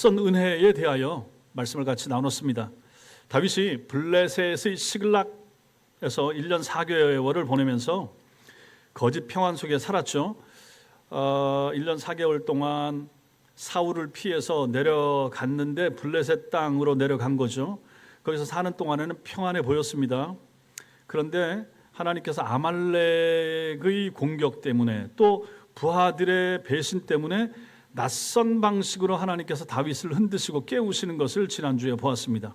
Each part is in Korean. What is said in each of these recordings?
낯선 은혜에 대하여 말씀을 같이 나눴습니다. 다윗이 블레셋의 시글락에서 1년 4개월을 보내면서 거짓 평안 속에 살았죠. 1년 4개월 동안 사울을 피해서 내려갔는데 블레셋 땅으로 내려간 거죠. 거기서 사는 동안에는 평안해 보였습니다. 그런데 하나님께서 아말렉의 공격 때문에 또 부하들의 배신 때문에 낯선 방식으로 하나님께서 다윗을 흔드시고 깨우시는 것을 지난주에 보았습니다.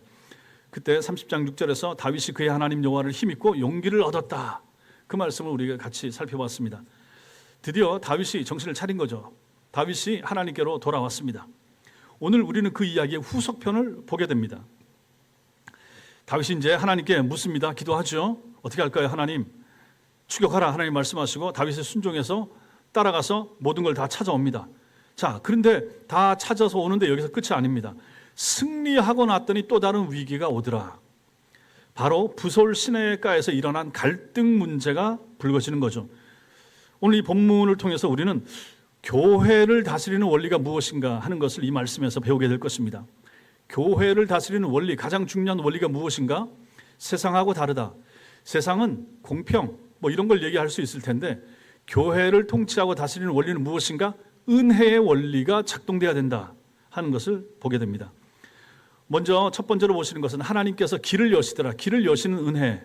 그때 30장 6절에서 다윗이 그의 하나님 여호와를 힘입고 용기를 얻었다, 그 말씀을 우리가 같이 살펴봤습니다. 드디어 다윗이 정신을 차린 거죠. 다윗이 하나님께로 돌아왔습니다. 오늘 우리는 그 이야기의 후속편을 보게 됩니다. 다윗이 이제 하나님께 묻습니다. 기도하죠. 어떻게 할까요? 하나님, 추격하라. 하나님 말씀하시고 다윗의 순종해서 따라가서 모든 걸 다 찾아옵니다. 자, 그런데 다 찾아서 오는데 여기서 끝이 아닙니다. 승리하고 났더니 또 다른 위기가 오더라. 바로 부솔 시내가에서 일어난 갈등 문제가 불거지는 거죠. 오늘 이 본문을 통해서 우리는 교회를 다스리는 원리가 무엇인가 하는 것을 이 말씀에서 배우게 될 것입니다. 교회를 다스리는 원리, 가장 중요한 원리가 무엇인가? 세상하고 다르다. 세상은 공평, 이런 걸 얘기할 수 있을 텐데, 교회를 통치하고 다스리는 원리는 무엇인가? 은혜의 원리가 작동돼야 된다 하는 것을 보게 됩니다. 먼저 첫 번째로 보시는 것은 하나님께서 길을 여시더라. 길을 여시는 은혜.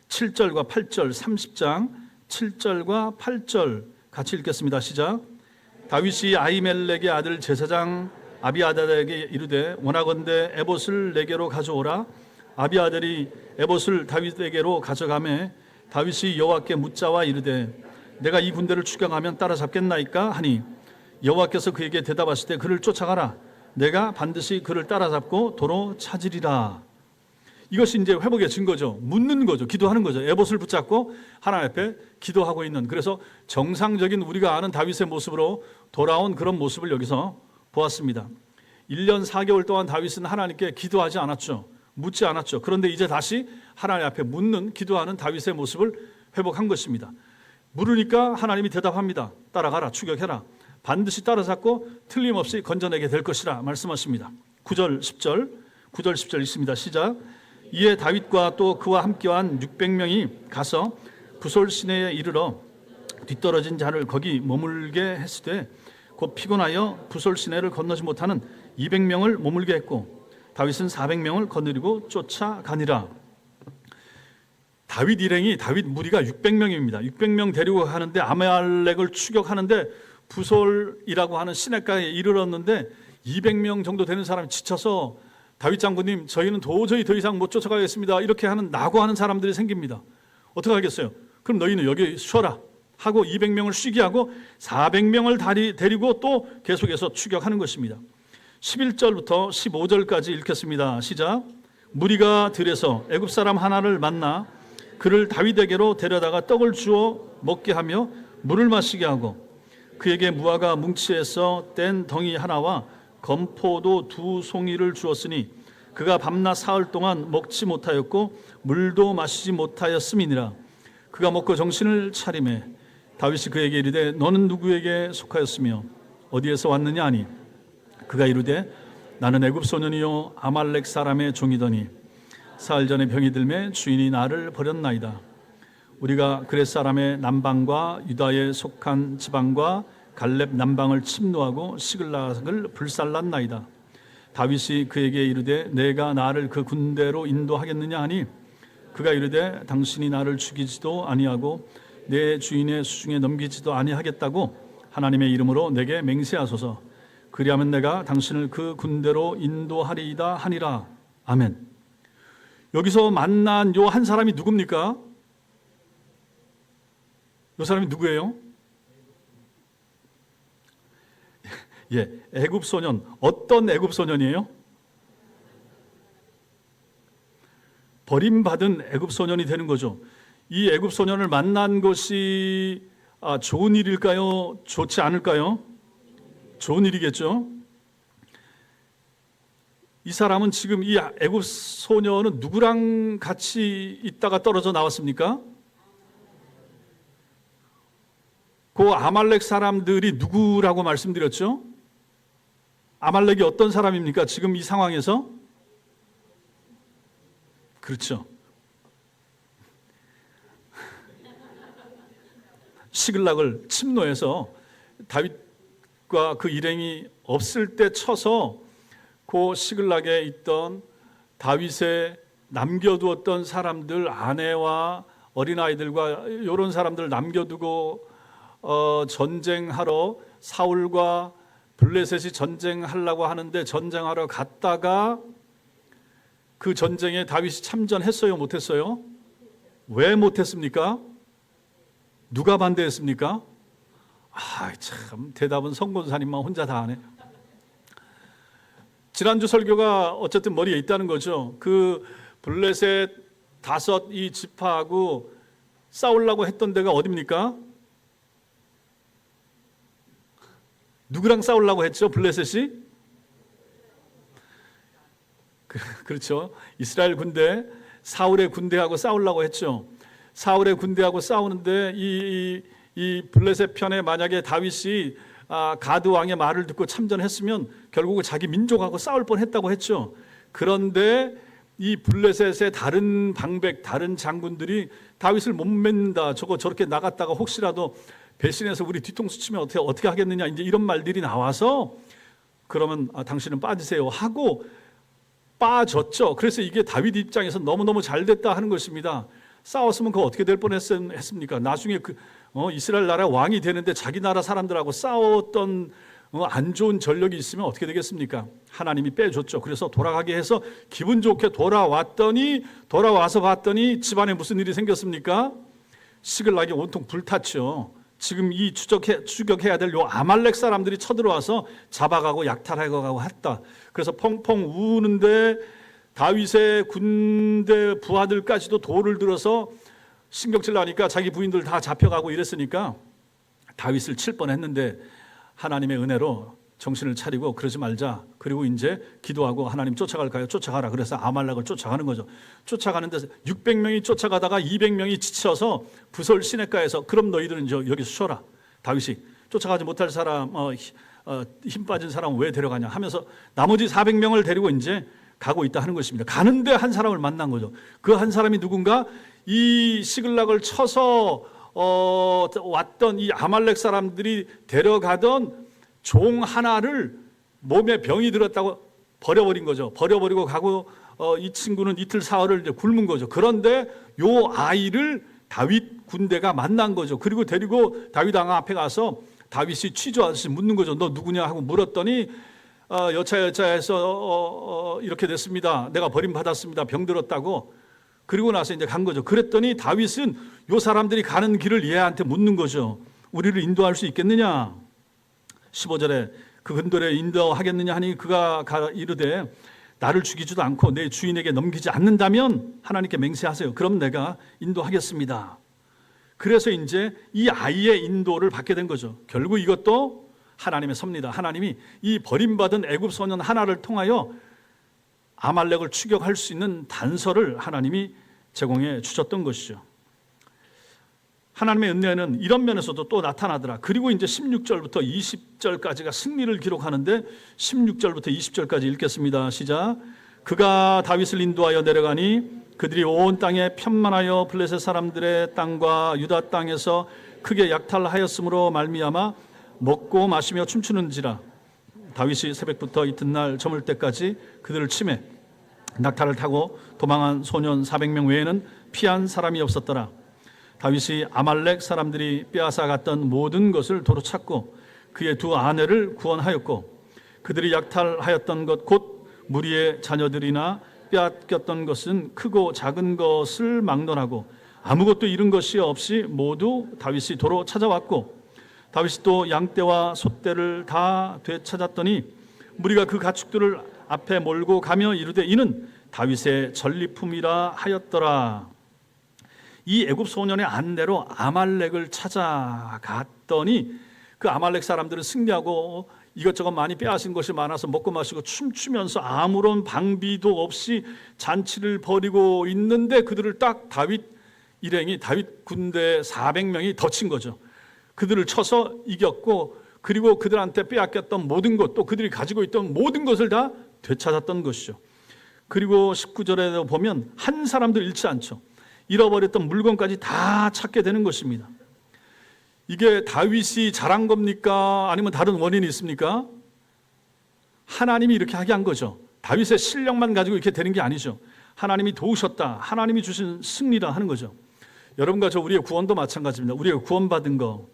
7절과 8절, 30장 7절과 8절 같이 읽겠습니다. 시작. 다윗이 아히멜렉의 아들 제사장 아비아달에게 이르되 원하건대 에봇을 내게로 가져오라. 아비아달이 에봇을 다윗에게로 가져가매 다윗이 여호와께 묻자와 이르되 내가 이 군대를 추격하면 따라잡겠나이까 하니 여호와께서 그에게 대답하시되 그를 쫓아가라. 내가 반드시 그를 따라잡고 도로 찾으리라. 이것이 이제 회복의 증거죠. 묻는 거죠. 기도하는 거죠. 에봇을 붙잡고 하나님 앞에 기도하고 있는, 그래서 정상적인 우리가 아는 다윗의 모습으로 돌아온 그런 모습을 여기서 보았습니다. 1년 4개월 동안 다윗은 하나님께 기도하지 않았죠. 묻지 않았죠. 그런데 이제 다시 하나님 앞에 묻는, 기도하는 다윗의 모습을 회복한 것입니다. 물으니까 하나님이 대답합니다. 따라가라, 추격해라. 반드시 따라잡고 틀림없이 건져내게 될 것이라 말씀하십니다. 9절 10절 있습니다. 시작. 이에 다윗과 또 그와 함께한 600명이 가서 부솔 시내에 이르러 뒤떨어진 자를 거기 머물게 했으되 곧 피곤하여 부솔 시내를 건너지 못하는 200명을 머물게 했고 다윗은 400명을 거느리고 쫓아가니라. 다윗 일행이, 다윗 무리가 600명입니다. 600명 데리고 가는데 아말렉을 추격하는데 부솔이라고 하는 시내가에 이르렀는데 200명 정도 되는 사람이 지쳐서 다윗 장군님, 저희는 도저히 더 이상 못 쫓아가겠습니다, 이렇게 하는 낙오하는 사람들이 생깁니다. 어떻게 하겠어요? 그럼 너희는 여기 쉬어라 하고 200명을 쉬게 하고 400명을 데리고 또 계속해서 추격하는 것입니다. 11절부터 15절까지 읽겠습니다. 시작. 무리가 들에서 애굽 사람 하나를 만나 그를 다윗에게로 데려다가 떡을 주어 먹게 하며 물을 마시게 하고 그에게 무화과 뭉치에서 뗀 덩이 하나와 건포도 2송이를 주었으니 그가 밤낮 사흘 동안 먹지 못하였고 물도 마시지 못하였음이니라. 그가 먹고 정신을 차리매 다윗이 그에게 이르되 너는 누구에게 속하였으며 어디에서 왔느냐 하니 그가 이르되 나는 애굽 소년이요 아말렉 사람의 종이더니 사흘 전에 병이 들매 주인이 나를 버렸나이다. 우리가 그렛 사람의 남방과 유다에 속한 지방과 갈렙 남방을 침노하고 시글락을 불살랐나이다. 다윗이 그에게 이르되 내가 나를 그 군대로 인도하겠느냐 하니 그가 이르되 당신이 나를 죽이지도 아니하고 내 주인의 수중에 넘기지도 아니하겠다고 하나님의 이름으로 내게 맹세하소서. 그리하면 내가 당신을 그 군대로 인도하리이다 하니라. 아멘. 여기서 만난 요 한 사람이 누굽니까? 요 사람이 누구예요? 예, 애굽 소년. 어떤 애굽 소년이에요? 버림받은 애굽 소년이 되는 거죠. 이 애굽 소년을 만난 것이 좋은 일일까요? 좋지 않을까요? 좋은 일이겠죠. 이 사람은 지금 이 애굽 소년은 누구랑 같이 있다가 떨어져 나왔습니까? 그 아말렉 사람들이 누구라고 말씀드렸죠? 아말렉이 어떤 사람입니까? 지금 이 상황에서? 그렇죠. 시글락을 침노해서 다윗과 그 일행이 없을 때 쳐서 그 시글락에 있던 다윗의 남겨두었던 사람들, 아내와 어린아이들과 이런 사람들 남겨두고 전쟁하러 사울과 블레셋이 전쟁하려고 하는데 전쟁하러 갔다가 그 전쟁에 다윗이 참전했어요? 못했어요? 왜 못했습니까? 누가 반대했습니까? 참 대답은 성권사님만 혼자 다 하네. 지난주 설교가 어쨌든 머리에 있다는 거죠. 그 블레셋 5 이 지파하고 싸우려고 했던 데가 어디입니까? 누구랑 싸우려고 했죠? 블레셋이? 그렇죠. 이스라엘 군대, 사울의 군대하고 싸우려고 했죠. 사울의 군대하고 싸우는데 이 블레셋 편에 만약에 다윗이 가드 왕의 말을 듣고 참전했으면 결국은 자기 민족하고 싸울 뻔했다고 했죠. 그런데 이 블레셋의 다른 방백, 다른 장군들이 다윗을 못 맺는다. 저렇게 나갔다가 혹시라도 배신해서 우리 뒤통수 치면 어떻게 하겠느냐, 이제 이런 말들이 나와서 그러면 당신은 빠지세요 하고 빠졌죠. 그래서 이게 다윗 입장에서 너무너무 잘 됐다 하는 것입니다. 싸웠으면 그거 어떻게 될 뻔했습니까? 나중에 이스라엘 나라 왕이 되는데 자기 나라 사람들하고 싸웠던 안 좋은 전력이 있으면 어떻게 되겠습니까? 하나님이 빼줬죠. 그래서 돌아가게 해서 기분 좋게 돌아와서 봤더니 집안에 무슨 일이 생겼습니까? 시글락이 온통 불탔죠. 지금 이 추격해야 될 요 아말렉 사람들이 쳐들어와서 잡아가고 약탈하고 했다. 그래서 펑펑 우는데 다윗의 군대 부하들까지도 돌을 들어서 신경질 나니까 자기 부인들 다 잡혀가고 이랬으니까 다윗을 칠 뻔했는데 하나님의 은혜로 정신을 차리고 그러지 말자. 그리고 이제 기도하고 하나님 쫓아갈까요? 쫓아가라. 그래서 아말렉을 쫓아가는 거죠. 쫓아가는데 600명이 쫓아가다가 200명이 지쳐서 부솔 시내가에서 그럼 너희들은 여기서 쉬어라. 다윗이 쫓아가지 못할 사람, 힘 빠진 사람 왜 데려가냐 하면서 나머지 400명을 데리고 이제 가고 있다 하는 것입니다. 가는데 한 사람을 만난 거죠. 그 한 사람이 누군가 이 시글락을 쳐서 왔던 이 아말렉 사람들이 데려가던 종 하나를 몸에 병이 들었다고 버려버린 거죠. 버려버리고 가고 이 친구는 이틀 사흘을 이제 굶은 거죠. 그런데 요 아이를 다윗 군대가 만난 거죠. 그리고 데리고 다윗 왕 앞에 가서 다윗이 취조하듯이 묻는 거죠. 너 누구냐 하고 물었더니 여차여차해서 이렇게 됐습니다. 내가 버림받았습니다. 병들었다고. 그리고 나서 이제 간 거죠. 그랬더니 다윗은 요 사람들이 가는 길을 얘한테 묻는 거죠. 우리를 인도할 수 있겠느냐? 15절에 그 근돌에 인도하겠느냐 하니 그가 이르되 나를 죽이지도 않고 내 주인에게 넘기지 않는다면 하나님께 맹세하세요. 그럼 내가 인도하겠습니다. 그래서 이제 이 아이의 인도를 받게 된 거죠. 결국 이것도 하나님의 섭니다. 하나님이 이 버림받은 애굽 소년 하나를 통하여 아말렉을 추격할 수 있는 단서를 하나님이 제공해 주셨던 것이죠. 하나님의 은혜는 이런 면에서도 또 나타나더라. 그리고 이제 16절부터 20절까지가 승리를 기록하는데 16절부터 20절까지 읽겠습니다. 시작. 그가 다윗을 인도하여 내려가니 그들이 온 땅에 편만하여 블레셋 사람들의 땅과 유다 땅에서 크게 약탈하였으므로 말미암아 먹고 마시며 춤추는지라. 다윗이 새벽부터 이튿날 저물 때까지 그들을 치매 낙타를 타고 도망한 소년 400명 외에는 피한 사람이 없었더라. 다윗이 아말렉 사람들이 빼앗아 갔던 모든 것을 도로 찾고 그의 두 아내를 구원하였고 그들이 약탈하였던 것 곧 무리의 자녀들이나 빼앗겼던 것은 크고 작은 것을 막론하고 아무것도 잃은 것이 없이 모두 다윗이 도로 찾아왔고 다윗이 또 양떼와 소떼를 다 되찾았더니 무리가 그 가축들을 앞에 몰고 가며 이르되 이는 다윗의 전리품이라 하였더라. 이 애굽 소년의 안내로 아말렉을 찾아갔더니 그 아말렉 사람들은 승리하고 이것저것 많이 빼앗은 것이 많아서 먹고 마시고 춤추면서 아무런 방비도 없이 잔치를 벌이고 있는데 그들을 딱 다윗 일행이 다윗 군대 400명이 덮친 거죠. 그들을 쳐서 이겼고 그리고 그들한테 빼앗겼던 모든 것, 또 그들이 가지고 있던 모든 것을 다 되찾았던 것이죠. 그리고 19절에 보면 한 사람도 잃지 않죠. 잃어버렸던 물건까지 다 찾게 되는 것입니다. 이게 다윗이 잘한 겁니까? 아니면 다른 원인이 있습니까? 하나님이 이렇게 하게 한 거죠. 다윗의 실력만 가지고 이렇게 되는 게 아니죠. 하나님이 도우셨다, 하나님이 주신 승리라 하는 거죠. 여러분과 저 우리의 구원도 마찬가지입니다. 우리가 구원받은 거,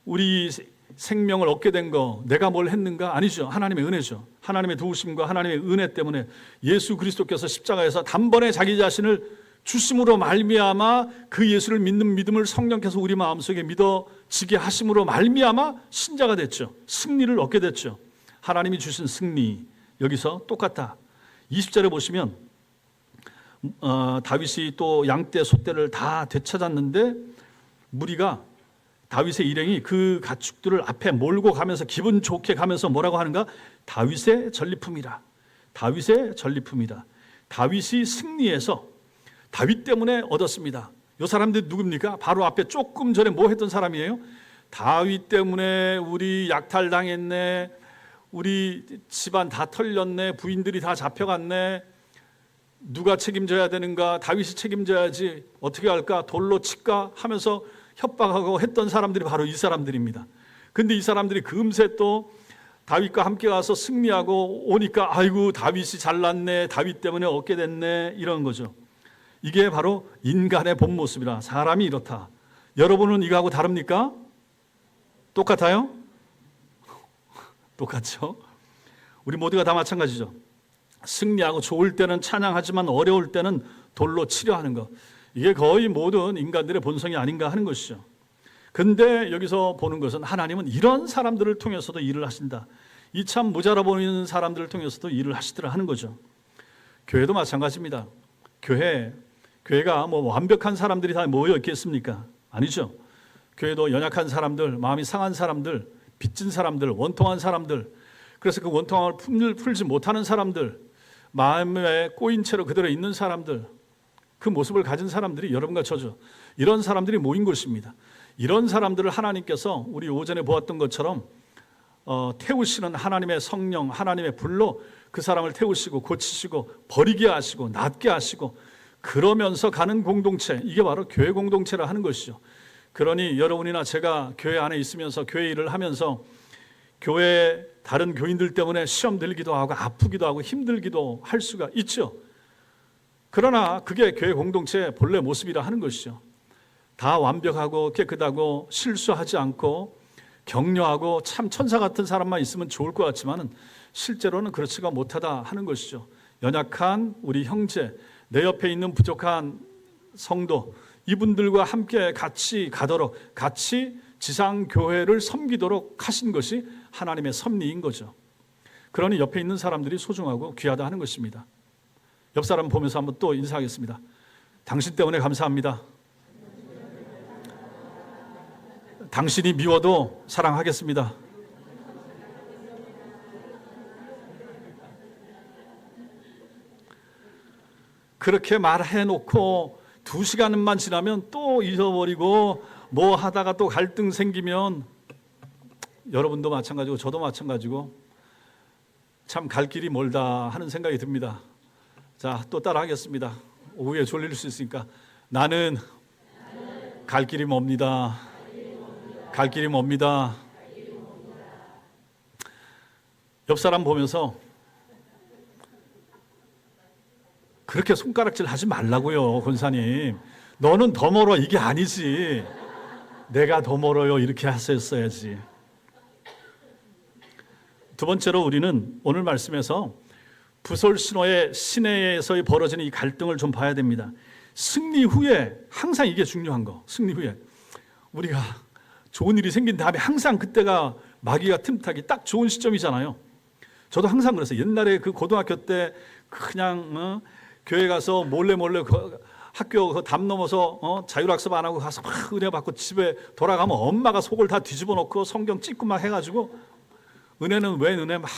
우리 생명을 얻게 된 거, 내가 뭘 했는가? 아니죠. 하나님의 은혜죠. 하나님의 도우심과 하나님의 은혜 때문에 예수 그리스도께서 십자가에서 단번에 자기 자신을 주심으로 말미암아 그 예수를 믿는 믿음을 성령께서 우리 마음속에 믿어지게 하심으로 말미암아 신자가 됐죠. 승리를 얻게 됐죠. 하나님이 주신 승리, 여기서 똑같다. 20절에 보시면 다윗이 또 양떼 소떼를 다 되찾았는데 무리가 다윗의 일행이 그 가축들을 앞에 몰고 가면서 기분 좋게 가면서 뭐라고 하는가? 다윗의 전리품이라. 다윗의 전리품이다. 다윗이 승리해서 다윗 때문에 얻었습니다. 이 사람들이 누굽니까? 바로 앞에 조금 전에 뭐 했던 사람이에요? 다윗 때문에 우리 약탈당했네, 우리 집안 다 털렸네, 부인들이 다 잡혀갔네, 누가 책임져야 되는가? 다윗이 책임져야지, 어떻게 할까? 돌로 칠까? 하면서 협박하고 했던 사람들이 바로 이 사람들입니다. 근데 이 사람들이 금세 또 다윗과 함께 가서 승리하고 오니까 아이고 다윗이 잘났네, 다윗 때문에 얻게 됐네, 이런 거죠. 이게 바로 인간의 본 모습이라. 사람이 이렇다. 여러분은 이거하고 다릅니까? 똑같아요? 똑같죠? 우리 모두가 다 마찬가지죠. 승리하고 좋을 때는 찬양하지만 어려울 때는 돌로 치려 하는 것. 이게 거의 모든 인간들의 본성이 아닌가 하는 것이죠. 근데 여기서 보는 것은 하나님은 이런 사람들을 통해서도 일을 하신다. 이 참 모자라 보이는 사람들을 통해서도 일을 하시더라 하는 거죠. 교회도 마찬가지입니다. 교회가 뭐 완벽한 사람들이 다 모여 있겠습니까? 아니죠. 교회도 연약한 사람들, 마음이 상한 사람들, 빚진 사람들, 원통한 사람들, 그래서 그 원통함을 풀지 못하는 사람들, 마음에 꼬인 채로 그대로 있는 사람들, 그 모습을 가진 사람들이 여러분과 저죠. 이런 사람들이 모인 곳입니다. 이런 사람들을 하나님께서 우리 오전에 보았던 것처럼 태우시는 하나님의 성령, 하나님의 불로 그 사람을 태우시고 고치시고 버리게 하시고 낫게 하시고 그러면서 가는 공동체, 이게 바로 교회 공동체라 하는 것이죠. 그러니 여러분이나 제가 교회 안에 있으면서 교회 일을 하면서 교회 다른 교인들 때문에 시험 들기도 하고 아프기도 하고 힘들기도 할 수가 있죠. 그러나 그게 교회 공동체의 본래 모습이라 하는 것이죠. 다 완벽하고 깨끗하고 실수하지 않고 격려하고 참 천사 같은 사람만 있으면 좋을 것 같지만 실제로는 그렇지가 못하다 하는 것이죠. 연약한 우리 형제, 내 옆에 있는 부족한 성도, 이분들과 함께 같이 가도록, 같이 지상교회를 섬기도록 하신 것이 하나님의 섭리인 거죠. 그러니 옆에 있는 사람들이 소중하고 귀하다 하는 것입니다. 옆 사람 보면서 한번 또 인사하겠습니다. 당신 때문에 감사합니다. 당신이 미워도 사랑하겠습니다. 그렇게 말해놓고 2시간만 지나면 또 잊어버리고 뭐 하다가 또 갈등 생기면 여러분도 마찬가지고 저도 마찬가지고 참 갈 길이 멀다 하는 생각이 듭니다. 자, 또 따라 하겠습니다. 오후에 졸릴 수 있으니까 나는 갈 길이 멉니다. 갈 길이 멉니다. 옆 사람 보면서 그렇게 손가락질 하지 말라고요, 권사님. 너는 더 멀어, 이게 아니지. 내가 더 멀어요, 이렇게 하셨어야지. 두 번째로 우리는 오늘 말씀에서 부솔신호의 시내에서의 벌어지는 이 갈등을 좀 봐야 됩니다. 승리 후에 항상 이게 중요한 거. 승리 후에 우리가 좋은 일이 생긴 다음에 항상 그때가 마귀가 틈타기 딱 좋은 시점이잖아요. 저도 항상 그랬어요. 옛날에 그 고등학교 때 그냥 교회 가서 몰래 학교 그 담 넘어서 자율학습 안 하고 가서 막 은혜 받고 집에 돌아가면 엄마가 속을 다 뒤집어 놓고 성경 찍고 막 해가지고 은혜는 웬 은혜 막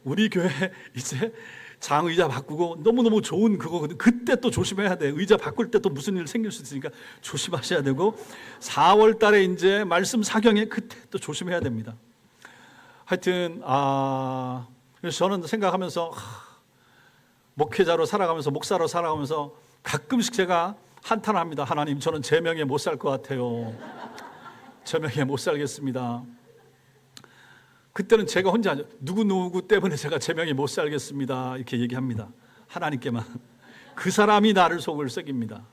우리 교회 이제 장의자 바꾸고 너무너무 좋은 그거거든. 그때 또 조심해야 돼. 의자 바꿀 때 또 무슨 일 생길 수 있으니까 조심하셔야 되고, 4월 달에 이제 말씀 사경에 그때 또 조심해야 됩니다. 하여튼 그래서 저는 생각하면서 목회자로 살아가면서, 목사로 살아가면서 가끔씩 제가 한탄합니다. 하나님, 저는 제 명예 못 살 것 같아요. 제 명예 못 살겠습니다. 그때는 제가 혼자 누구 때문에 제가 제 명예 못 살겠습니다 이렇게 얘기합니다. 하나님께만. 그 사람이 나를 속을 썩입니다.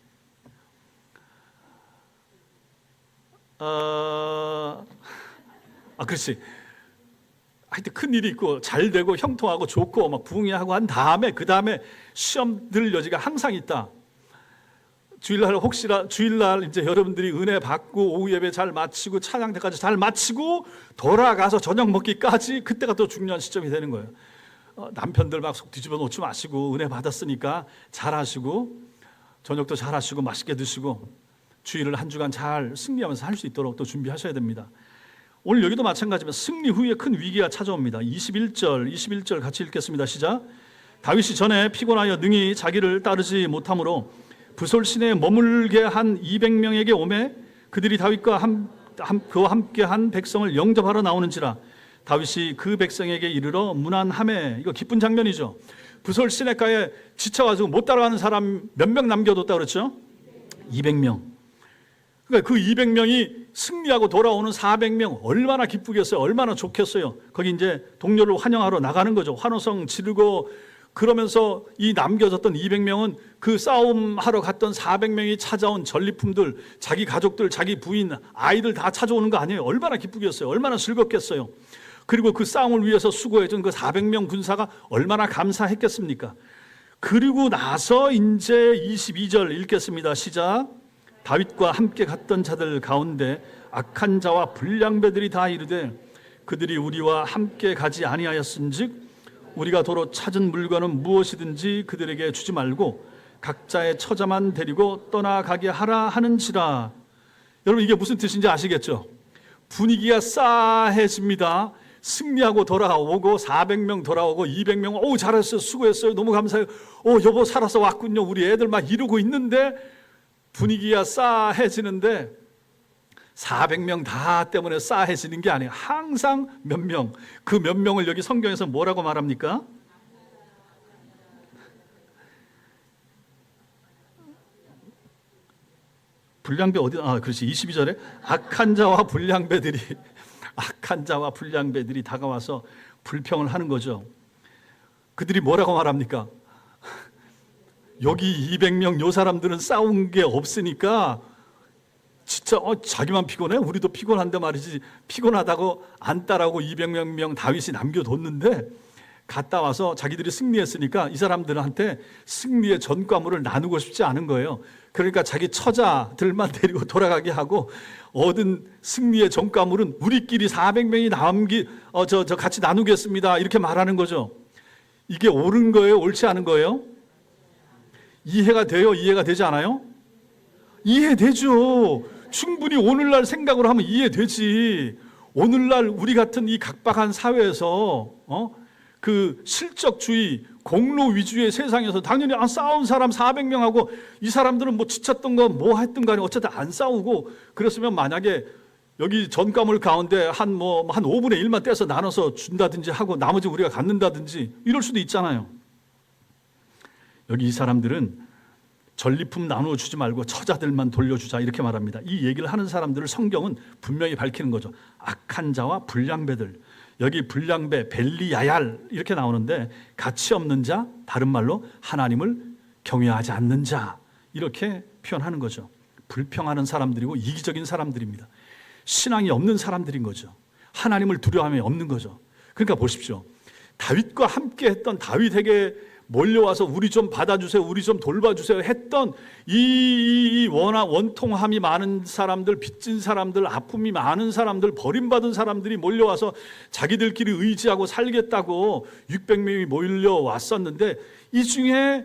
그렇지. 하여튼 큰 일이 있고 잘 되고 형통하고 좋고 막 부흥하고 한 다음에, 그 다음에 시험 들 여지가 항상 있다. 주일날 이제 여러분들이 은혜 받고 오후 예배 잘 마치고 찬양 때까지 잘 마치고 돌아가서 저녁 먹기까지, 그때가 또 중요한 시점이 되는 거예요. 남편들 막 속 뒤집어 놓지 마시고 은혜 받았으니까 잘 하시고 저녁도 잘 하시고 맛있게 드시고 주일을 한 주간 잘 승리하면서 할 수 있도록 또 준비하셔야 됩니다. 오늘 여기도 마찬가지입니다. 승리 후에 큰 위기가 찾아옵니다. 21절 같이 읽겠습니다. 시작. 다윗이 전에 피곤하여 능히 자기를 따르지 못하므로 부솔 시내에 머물게 한 200명에게 오매 그들이 다윗과 그와 함께한 백성을 영접하러 나오는지라. 다윗이 그 백성에게 이르러 문안하매. 이거 기쁜 장면이죠. 부솔 시내가에 지쳐가지고 못 따라가는 사람 몇 명 남겨뒀다 그랬죠? 200명. 그러니까 그 200명이 승리하고 돌아오는 400명, 얼마나 기쁘겠어요. 얼마나 좋겠어요. 거기 이제 동료를 환영하러 나가는 거죠. 환호성 지르고. 그러면서 이 남겨졌던 200명은 그 싸움하러 갔던 400명이 찾아온 전리품들, 자기 가족들, 자기 부인, 아이들 다 찾아오는 거 아니에요. 얼마나 기쁘겠어요. 얼마나 즐겁겠어요. 그리고 그 싸움을 위해서 수고해준 그 400명 군사가 얼마나 감사했겠습니까? 그리고 나서 이제 22절 읽겠습니다. 시작. 다윗과 함께 갔던 자들 가운데 악한 자와 불량배들이 다 이르되 그들이 우리와 함께 가지 아니하였은즉 우리가 도로 찾은 물건은 무엇이든지 그들에게 주지 말고 각자의 처자만 데리고 떠나가게 하라 하는지라. 여러분, 이게 무슨 뜻인지 아시겠죠? 분위기가 싸해집니다. 승리하고 돌아오고 400명 돌아오고 200명 오 잘했어요, 수고했어요, 너무 감사해요, 여보 살아서 왔군요, 우리 애들 막 이러고 있는데 분위기가 싸해지는데 400명 다 때문에 싸해지는 게 아니에요. 항상 몇 명, 그 몇 명을 여기 성경에서 뭐라고 말합니까? 불량배 그렇지. 22절에 악한 자와 불량배들이 다가와서 불평을 하는 거죠. 그들이 뭐라고 말합니까? 여기 200명 요 사람들은 싸운 게 없으니까 진짜 자기만 피곤해? 우리도 피곤한데 말이지. 피곤하다고 안 따라고 200명 다윗이 남겨뒀는데 갔다 와서 자기들이 승리했으니까 이 사람들한테 승리의 전과물을 나누고 싶지 않은 거예요. 그러니까 자기 처자들만 데리고 돌아가게 하고 얻은 승리의 전과물은 우리끼리 400명이 같이 나누겠습니다 이렇게 말하는 거죠. 이게 옳은 거예요? 옳지 않은 거예요? 이해가 돼요? 이해가 되지 않아요? 이해되죠. 충분히 오늘날 생각으로 하면 이해되지. 오늘날 우리 같은 이 각박한 사회에서 그 실적주의, 공로 위주의 세상에서 당연히 싸운 사람 400명하고 이 사람들은 뭐 지쳤던 거 뭐 했든 간에 어쨌든 안 싸우고 그랬으면 만약에 여기 전가물 가운데 한 5분의 1만 떼서 나눠서 준다든지 하고 나머지 우리가 갖는다든지 이럴 수도 있잖아요. 여기 이 사람들은 전리품 나누어 주지 말고 처자들만 돌려주자 이렇게 말합니다. 이 얘기를 하는 사람들을 성경은 분명히 밝히는 거죠. 악한 자와 불량배들. 여기 불량배, 벨리야얄 이렇게 나오는데 가치 없는 자, 다른 말로 하나님을 경외하지 않는 자 이렇게 표현하는 거죠. 불평하는 사람들이고 이기적인 사람들입니다. 신앙이 없는 사람들인 거죠. 하나님을 두려움이 없는 거죠. 그러니까 보십시오. 다윗과 함께 했던, 다윗에게 몰려와서 우리 좀 받아주세요, 우리 좀 돌봐주세요 했던 이 원통함이 많은 사람들, 빚진 사람들, 아픔이 많은 사람들, 버림받은 사람들이 몰려와서 자기들끼리 의지하고 살겠다고 600명이 몰려왔었는데 이 중에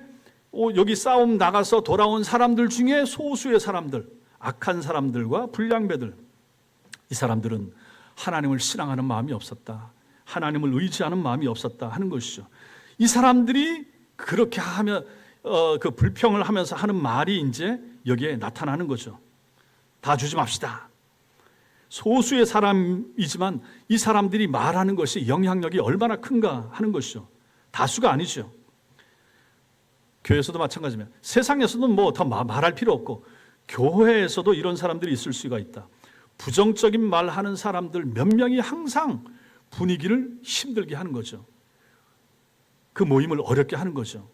여기 싸움 나가서 돌아온 사람들 중에 소수의 사람들, 악한 사람들과 불량배들, 이 사람들은 하나님을 신앙하는 마음이 없었다, 하나님을 의지하는 마음이 없었다 하는 것이죠. 이 사람들이 그렇게 하면 그 불평을 하면서 하는 말이 이제 여기에 나타나는 거죠. 다 주지 맙시다. 소수의 사람이지만 이 사람들이 말하는 것이 영향력이 얼마나 큰가 하는 것이죠. 다수가 아니죠. 교회에서도 마찬가지입니다. 세상에서는 뭐 더 말할 필요 없고 교회에서도 이런 사람들이 있을 수가 있다. 부정적인 말하는 사람들 몇 명이 항상 분위기를 힘들게 하는 거죠. 그 모임을 어렵게 하는 거죠.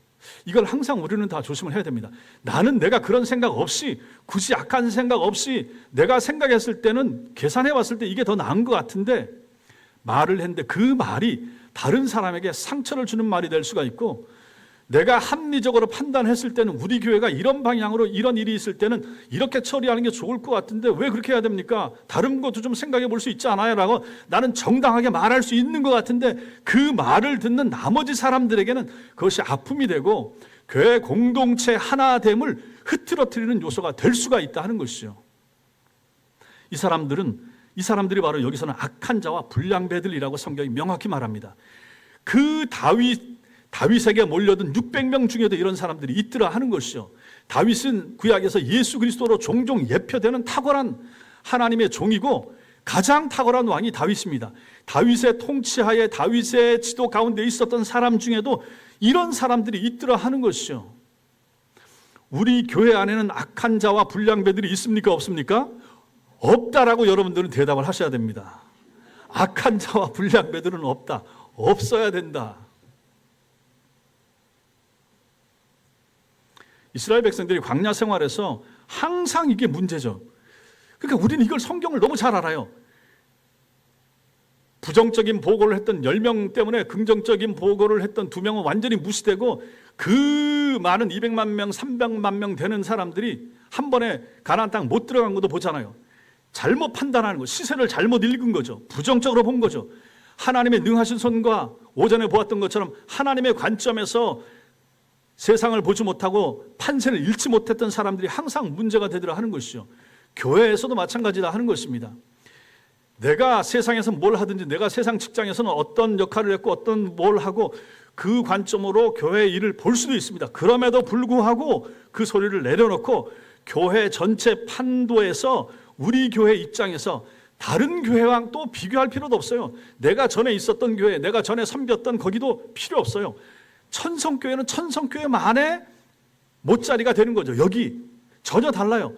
이걸 항상 우리는 다 조심을 해야 됩니다. 나는 내가 그런 생각 없이, 굳이 악한 생각 없이 내가 생각했을 때는, 계산해 봤을 때 이게 더 나은 것 같은데 말을 했는데 그 말이 다른 사람에게 상처를 주는 말이 될 수가 있고, 내가 합리적으로 판단했을 때는 우리 교회가 이런 방향으로 이런 일이 있을 때는 이렇게 처리하는 게 좋을 것 같은데 왜 그렇게 해야 됩니까? 다른 것도 좀 생각해 볼 수 있지 않아요? 라고 나는 정당하게 말할 수 있는 것 같은데 그 말을 듣는 나머지 사람들에게는 그것이 아픔이 되고 교회 공동체 하나됨을 흐트러뜨리는 요소가 될 수가 있다 하는 것이죠. 이 사람들이 바로 여기서는 악한 자와 불량배들이라고 성경이 명확히 말합니다. 그 다윗에게 몰려든 600명 중에도 이런 사람들이 있더라 하는 것이죠. 다윗은 구약에서 예수 그리스도로 종종 예표되는 탁월한 하나님의 종이고 가장 탁월한 왕이 다윗입니다. 다윗의 통치하에 다윗의 지도 가운데 있었던 사람 중에도 이런 사람들이 있더라 하는 것이죠. 우리 교회 안에는 악한 자와 불량배들이 있습니까? 없습니까? 없다라고 여러분들은 대답을 하셔야 됩니다. 악한 자와 불량배들은 없다. 없어야 된다. 이스라엘 백성들이 광야 생활에서 항상 이게 문제죠. 그러니까 우리는 이걸 성경을 너무 잘 알아요. 부정적인 보고를 했던 10명 때문에 긍정적인 보고를 했던 2명은 완전히 무시되고 그 많은 200만 명, 300만 명 되는 사람들이 한 번에 가나안 땅 못 들어간 것도 보잖아요. 잘못 판단하는 거, 시세를 잘못 읽은 거죠. 부정적으로 본 거죠. 하나님의 능하신 손과 오전에 보았던 것처럼 하나님의 관점에서 세상을 보지 못하고 판세를 읽지 못했던 사람들이 항상 문제가 되더라 하는 것이죠. 교회에서도 마찬가지다 하는 것입니다. 내가 세상에서 뭘 하든지, 내가 세상 직장에서는 어떤 역할을 했고 어떤 뭘 하고 그 관점으로 교회 일을 볼 수도 있습니다. 그럼에도 불구하고 그 소리를 내려놓고 교회 전체 판도에서 우리 교회 입장에서 다른 교회와 또 비교할 필요도 없어요. 내가 전에 있었던 교회, 내가 전에 섬겼던 거기도 필요 없어요. 천성교회는 천성교회만의 못자리가 되는 거죠. 여기 전혀 달라요.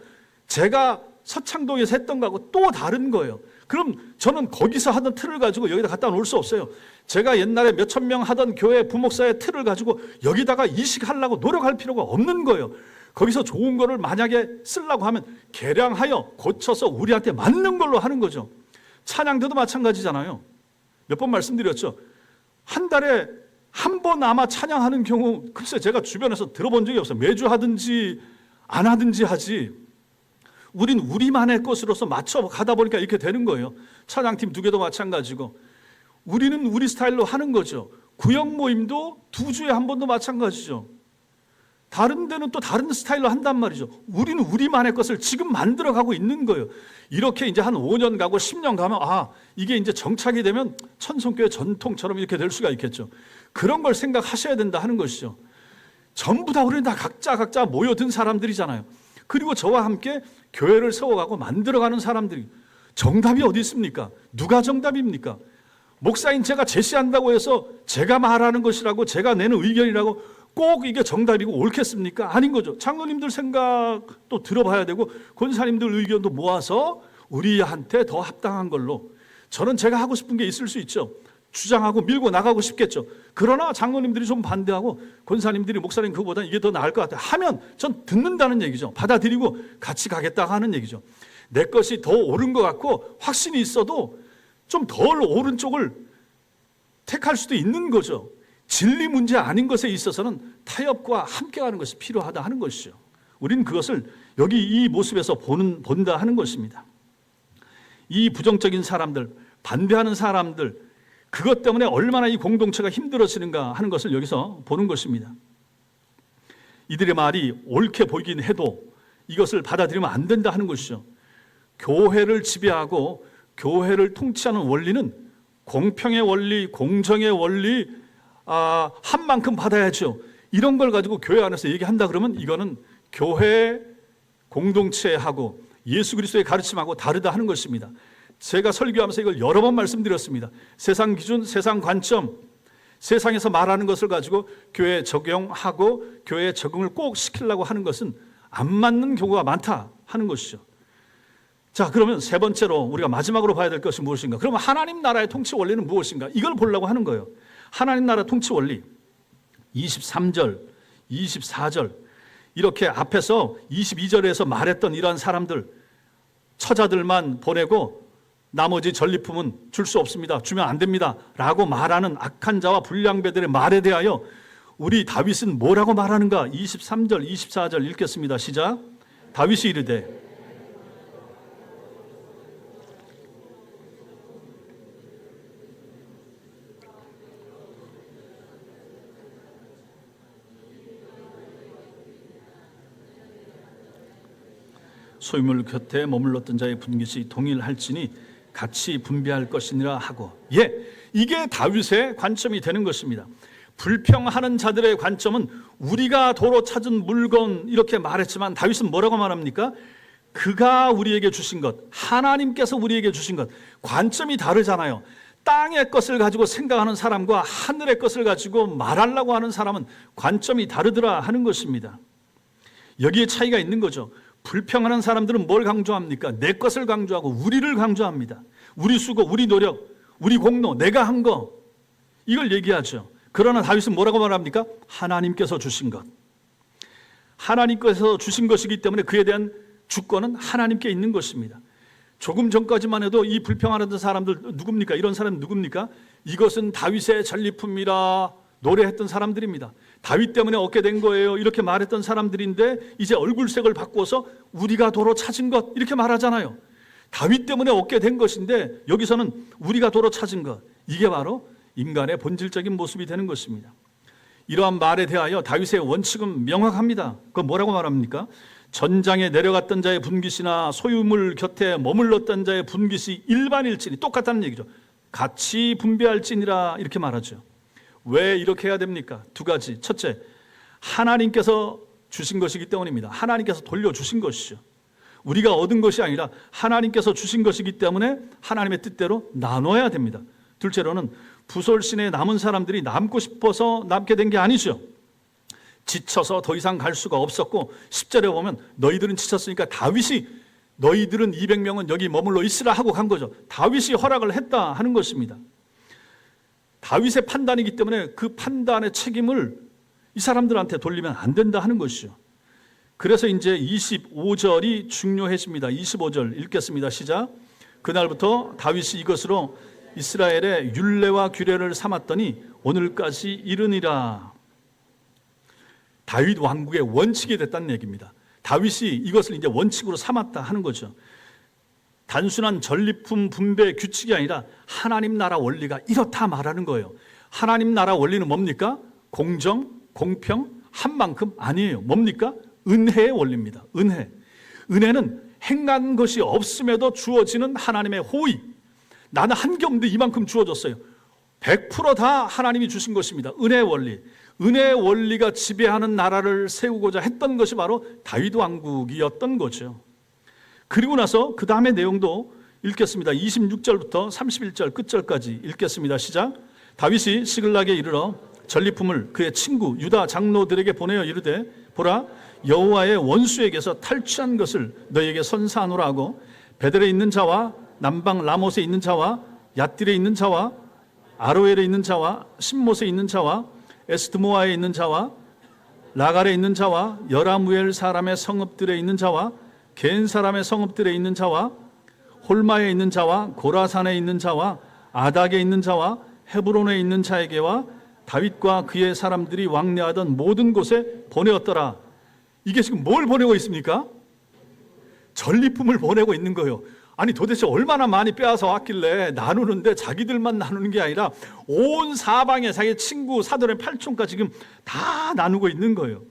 제가 서창동에서 했던 거하고 또 다른 거예요. 그럼 저는 거기서 하던 틀을 가지고 여기다 갖다 놓을 수 없어요. 제가 옛날에 몇천 명 하던 교회 부목사의 틀을 가지고 여기다가 이식하려고 노력할 필요가 없는 거예요. 거기서 좋은 거를 만약에 쓰려고 하면 개량하여 고쳐서 우리한테 맞는 걸로 하는 거죠. 찬양대도 마찬가지잖아요. 몇 번 말씀드렸죠. 한 달에 한 번 아마 찬양하는 경우, 글쎄 제가 주변에서 들어본 적이 없어요. 매주 하든지 안 하든지 하지. 우린 우리만의 것으로서 맞춰 가다 보니까 이렇게 되는 거예요. 찬양팀 2개도 마찬가지고 우리는 우리 스타일로 하는 거죠. 구역 모임도 2주에 한 번도 마찬가지죠. 다른 데는 또 다른 스타일로 한단 말이죠. 우리는 우리만의 것을 지금 만들어가고 있는 거예요. 이렇게 이제 한 5년 가고 10년 가면 이게 이제 정착이 되면 천성교회 전통처럼 이렇게 될 수가 있겠죠. 그런 걸 생각하셔야 된다 하는 것이죠. 전부 다 우리는 다 각자 모여든 사람들이잖아요. 그리고 저와 함께 교회를 세워가고 만들어가는 사람들이, 정답이 어디 있습니까? 누가 정답입니까? 목사인 제가 제시한다고 해서 제가 말하는 것이라고, 제가 내는 의견이라고 꼭 이게 정답이고 옳겠습니까? 아닌 거죠. 장로님들 생각도 들어봐야 되고 권사님들 의견도 모아서 우리한테 더 합당한 걸로, 저는 제가 하고 싶은 게 있을 수 있죠. 주장하고 밀고 나가고 싶겠죠. 그러나 장로님들이 좀 반대하고 권사님들이 목사님 그거보다 이게 더 나을 것 같아 하면 전 듣는다는 얘기죠. 받아들이고 같이 가겠다 하는 얘기죠. 내 것이 더 옳은 것 같고 확신이 있어도 좀 덜 옳은 쪽을 택할 수도 있는 거죠. 진리 문제 아닌 것에 있어서는 타협과 함께하는 것이 필요하다 하는 것이죠. 우리는 그것을 여기 이 모습에서 본다 하는 것입니다. 이 부정적인 사람들, 반대하는 사람들, 그것 때문에 얼마나 이 공동체가 힘들어지는가 하는 것을 여기서 보는 것입니다. 이들의 말이 옳게 보이긴 해도 이것을 받아들이면 안 된다 하는 것이죠. 교회를 지배하고 교회를 통치하는 원리는 공평의 원리, 공정의 원리, 한 만큼 받아야죠. 이런 걸 가지고 교회 안에서 얘기한다 그러면 이거는 교회 공동체하고 예수 그리스도의 가르침하고 다르다 하는 것입니다. 제가 설교하면서 이걸 여러 번 말씀드렸습니다. 세상 기준, 세상 관점, 세상에서 말하는 것을 가지고 교회에 적용하고 교회에 적응을 꼭 시키려고 하는 것은 안 맞는 경우가 많다 하는 것이죠. 자, 그러면 세 번째로 우리가 마지막으로 봐야 될 것이 무엇인가? 그러면 하나님 나라의 통치 원리는 무엇인가? 이걸 보려고 하는 거예요. 하나님 나라 통치 원리 23절, 24절 이렇게 앞에서 22절에서 말했던 이러한 사람들, 처자들만 보내고 나머지 전리품은 줄 수 없습니다. 주면 안 됩니다. 라고 말하는 악한 자와 불량배들의 말에 대하여 우리 다윗은 뭐라고 말하는가? 23절, 24절 읽겠습니다. 시작. 다윗이 이르되 소유물 곁에 머물렀던 자의 분깃이 동일할지니 같이 분배할 것이니라 하고, 이게 다윗의 관점이 되는 것입니다. 불평하는 자들의 관점은 우리가 도로 찾은 물건 이렇게 말했지만 다윗은 뭐라고 말합니까? 그가 우리에게 주신 것, 하나님께서 우리에게 주신 것, 관점이 다르잖아요. 땅의 것을 가지고 생각하는 사람과 하늘의 것을 가지고 말하려고 하는 사람은 관점이 다르더라 하는 것입니다. 여기에 차이가 있는 거죠. 불평하는 사람들은 뭘 강조합니까? 내 것을 강조하고 우리를 강조합니다. 우리 수고, 우리 노력, 우리 공로, 내가 한 거, 이걸 얘기하죠. 그러나 다윗은 뭐라고 말합니까? 하나님께서 주신 것. 하나님께서 주신 것이기 때문에 그에 대한 주권은 하나님께 있는 것입니다. 조금 전까지만 해도 이 불평하는 사람들 누굽니까? 이런 사람 누굽니까? 이것은 다윗의 전리품이라 노래했던 사람들입니다. 다윗 때문에 얻게 된 거예요. 이렇게 말했던 사람들인데 이제 얼굴색을 바꿔서 우리가 도로 찾은 것 이렇게 말하잖아요. 다윗 때문에 얻게 된 것인데 여기서는 우리가 도로 찾은 것, 이게 바로 인간의 본질적인 모습이 되는 것입니다. 이러한 말에 대하여 다윗의 원칙은 명확합니다. 그건 뭐라고 말합니까? 전장에 내려갔던 자의 분깃이나 소유물 곁에 머물렀던 자의 분깃이 일반일지니, 똑같다는 얘기죠. 같이 분배할지니라 이렇게 말하죠. 왜 이렇게 해야 됩니까? 두 가지. 첫째, 하나님께서 주신 것이기 때문입니다. 하나님께서 돌려주신 것이죠. 우리가 얻은 것이 아니라 하나님께서 주신 것이기 때문에 하나님의 뜻대로 나눠야 됩니다. 둘째로는 부솔신에 남은 사람들이 남고 싶어서 남게 된 게 아니죠. 지쳐서 더 이상 갈 수가 없었고 10절에 보면 너희들은 지쳤으니까 다윗이 너희들은 200명은 여기 머물러 있으라 하고 간 거죠. 다윗이 허락을 했다 하는 것입니다. 다윗의 판단이기 때문에 그 판단의 책임을 이 사람들한테 돌리면 안 된다 하는 것이죠. 그래서 이제 25절이 중요해집니다. 25절 읽겠습니다. 시작. 그날부터 다윗이 이것으로 이스라엘의 율례와 규례를 삼았더니 오늘까지 이르니라. 다윗 왕국의 원칙이 됐다는 얘기입니다. 다윗이 이것을 이제 원칙으로 삼았다 하는 거죠. 단순한 전리품 분배 규칙이 아니라 하나님 나라 원리가 이렇다 말하는 거예요. 하나님 나라 원리는 뭡니까? 공정, 공평, 한 만큼 아니에요. 뭡니까? 은혜의 원리입니다. 은혜. 은혜는 행한 것이 없음에도 주어지는 하나님의 호의. 나는 한 게 없는데 이만큼 주어졌어요. 100% 다 하나님이 주신 것입니다. 은혜의 원리. 은혜의 원리가 지배하는 나라를 세우고자 했던 것이 바로 다윗 왕국이었던 거죠. 그리고 나서 그 다음의 내용도 읽겠습니다. 26절부터 31절 끝절까지 읽겠습니다. 시작. 다윗이 시글락에 이르러 전리품을 그의 친구 유다 장로들에게 보내어 이르되 보라, 여호와의 원수에게서 탈취한 것을 너희에게 선사하노라 하고 베델에 있는 자와 남방 라못에 있는 자와 얏딜에 있는 자와 아로엘에 있는 자와 신못에 있는 자와 에스드모아에 있는 자와 라갈에 있는 자와 여라무엘 사람의 성읍들에 있는 자와 겐 사람의 성읍들에 있는 자와 홀마에 있는 자와 고라산에 있는 자와 아닥에 있는 자와 헤브론에 있는 자에게와 다윗과 그의 사람들이 왕래하던 모든 곳에 보내었더라. 이게 지금 뭘 보내고 있습니까? 전리품을 보내고 있는 거예요. 아니 도대체 얼마나 많이 빼앗아 왔길래 나누는데 자기들만 나누는 게 아니라 온 사방에 자기 친구 사돈의 팔촌까지 지금 다 나누고 있는 거예요.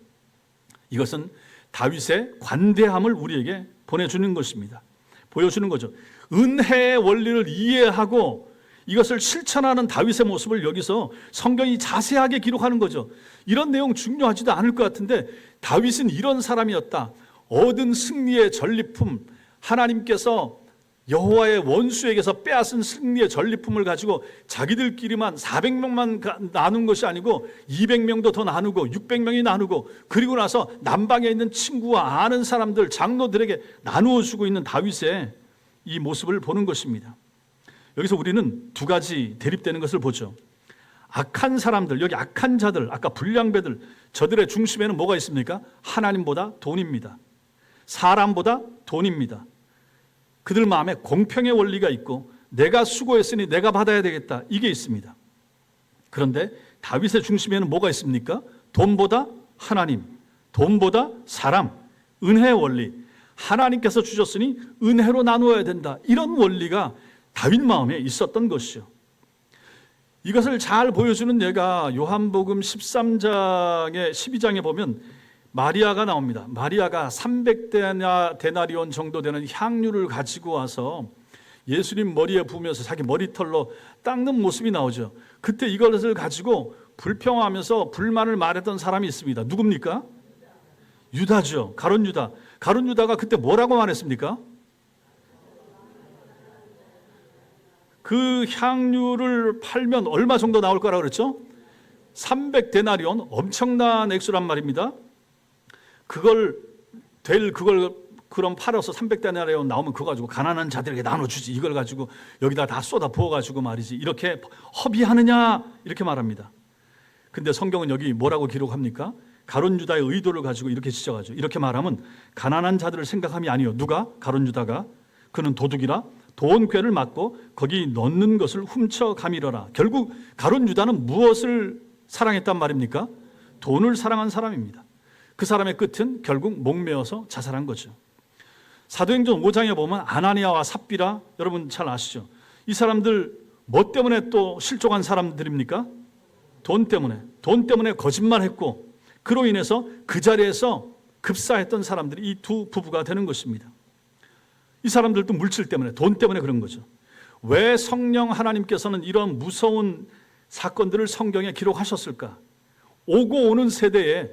이것은 다윗의 관대함을 우리에게 보내주는 것입니다. 보여주는 거죠. 은혜의 원리를 이해하고 이것을 실천하는 다윗의 모습을 여기서 성경이 자세하게 기록하는 거죠. 이런 내용 중요하지도 않을 것 같은데 다윗은 이런 사람이었다. 얻은 승리의 전리품, 하나님께서 여호와의 원수에게서 빼앗은 승리의 전리품을 가지고 자기들끼리만 400명만 나눈 것이 아니고 200명도 더 나누고 600명이 나누고 그리고 나서 남방에 있는 친구와 아는 사람들, 장로들에게 나누어 주고 있는 다윗의 이 모습을 보는 것입니다. 여기서 우리는 두 가지 대립되는 것을 보죠. 악한 사람들, 여기 악한 자들, 아까 불량배들, 저들의 중심에는 뭐가 있습니까? 하나님보다 돈입니다. 사람보다 돈입니다. 그들 마음에 공평의 원리가 있고 내가 수고했으니 내가 받아야 되겠다, 이게 있습니다. 그런데 다윗의 중심에는 뭐가 있습니까? 돈보다 하나님, 돈보다 사람, 은혜의 원리, 하나님께서 주셨으니 은혜로 나누어야 된다, 이런 원리가 다윗 마음에 있었던 것이죠. 이것을 잘 보여주는 예가 요한복음 13장에 12장에 보면 마리아가 나옵니다. 마리아가 300데나리온 정도 되는 향유를 가지고 와서 예수님 머리에 부으면서 자기 머리털로 닦는 모습이 나오죠. 그때 이것을 가지고 불평하면서 불만을 말했던 사람이 있습니다. 누굽니까? 유다죠. 가룟 유다. 가룟 유다가 그때 뭐라고 말했습니까? 그 향유를 팔면 얼마 정도 나올 거라고 그랬죠? 300데나리온, 엄청난 액수란 말입니다. 그걸 그럼 팔아서 300데나리온 나오면 그거 가지고 가난한 자들에게 나눠주지, 이걸 가지고 여기다 다 쏟아 부어가지고 말이지, 이렇게 허비하느냐, 이렇게 말합니다. 근데 성경은 여기 뭐라고 기록합니까? 가룟 유다의 의도를 가지고 이렇게 지적하죠. 이렇게 말하면 가난한 자들을 생각함이 아니요. 누가? 가룟 유다가. 그는 도둑이라 돈 꾀를 맞고 거기 넣는 것을 훔쳐가미러라. 결국 가룟 유다는 무엇을 사랑했단 말입니까? 돈을 사랑한 사람입니다. 그 사람의 끝은 결국 목매어서 자살한 거죠. 사도행전 5장에 보면 아나니아와 삽비라, 여러분 잘 아시죠? 이 사람들 뭐 때문에 또 실족한 사람들입니까? 돈 때문에 거짓말했고 그로 인해서 그 자리에서 급사했던 사람들이 이 두 부부가 되는 것입니다. 이 사람들도 물질 때문에, 돈 때문에 그런 거죠. 왜 성령 하나님께서는 이런 무서운 사건들을 성경에 기록하셨을까? 오고 오는 세대에